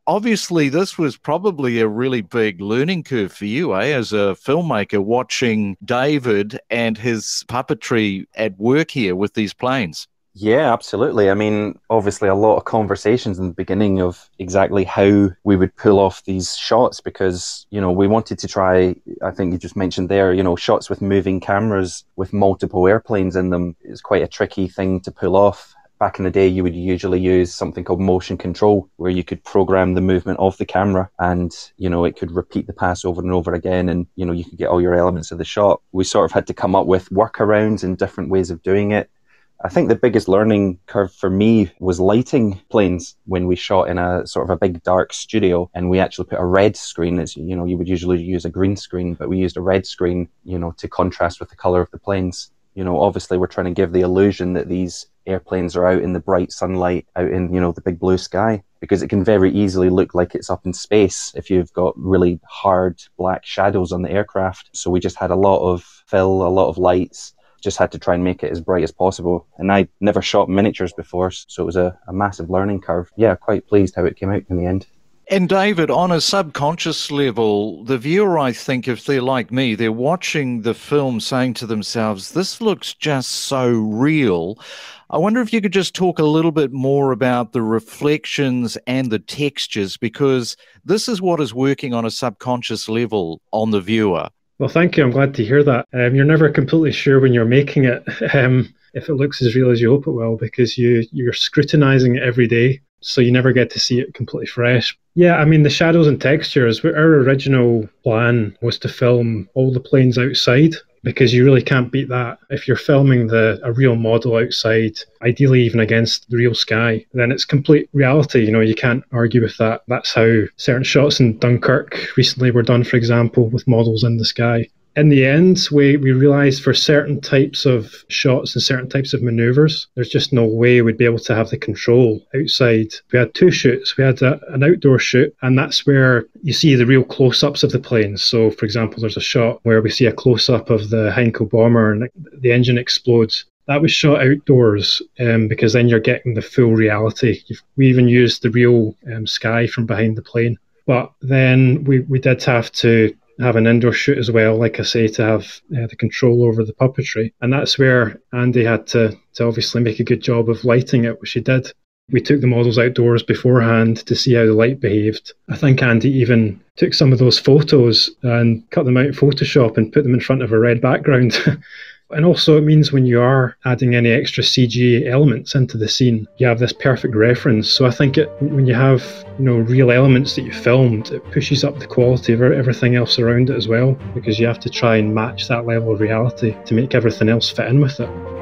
obviously this was probably a really big learning curve for you, as a filmmaker, watching David and his puppetry at work here with these planes. Yeah, absolutely. I mean, obviously a lot of conversations in the beginning of exactly how we would pull off these shots because, we wanted to try, I think you just mentioned there, shots with moving cameras with multiple airplanes in them is quite a tricky thing to pull off. Back in the day, you would usually use something called motion control, where you could program the movement of the camera and, it could repeat the pass over and over again and, you could get all your elements of the shot. We sort of had to come up with workarounds and different ways of doing it. I think the biggest learning curve for me was lighting planes when we shot in a sort of a big dark studio and we actually put a red screen. As you would usually use a green screen, but we used a red screen, to contrast with the color of the planes. Obviously we're trying to give the illusion that these airplanes are out in the bright sunlight, out in, the big blue sky, because it can very easily look like it's up in space if you've got really hard black shadows on the aircraft. So we just had a lot of fill, a lot of lights, just had to try and make it as bright as possible. And I never shot miniatures before, so it was a massive learning curve. Yeah, quite pleased how it came out in the end. And David, on a subconscious level, the viewer, I think, if they're like me, they're watching the film saying to themselves, this looks just so real. I wonder if you could just talk a little bit more about the reflections and the textures, because this is what is working on a subconscious level on the viewer. Well, thank you. I'm glad to hear that. You're never completely sure when you're making it if it looks as real as you hope it will, because you're scrutinizing it every day, so you never get to see it completely fresh. Yeah, I mean, the shadows and textures, our original plan was to film all the planes outside, because you really can't beat that. If you're filming a real model outside, ideally even against the real sky, then it's complete reality. You can't argue with that. That's how certain shots in Dunkirk recently were done, for example, with models in the sky. In the end, we realised for certain types of shots and certain types of manoeuvres, there's just no way we'd be able to have the control outside. We had two shoots. We had an outdoor shoot, and that's where you see the real close-ups of the planes. So, for example, there's a shot where we see a close-up of the Heinkel bomber and the engine explodes. That was shot outdoors because then you're getting the full reality. We even used the real sky from behind the plane. But then we did have to have an indoor shoot as well, like I say, to have the control over the puppetry. And that's where Andy had to obviously make a good job of lighting it, which he did. We took the models outdoors beforehand to see how the light behaved. I think Andy even took some of those photos and cut them out in Photoshop and put them in front of a red background. And also it means when you are adding any extra CG elements into the scene, you have this perfect reference. So I think when you have real elements that you filmed, it pushes up the quality of everything else around it as well, because you have to try and match that level of reality to make everything else fit in with it.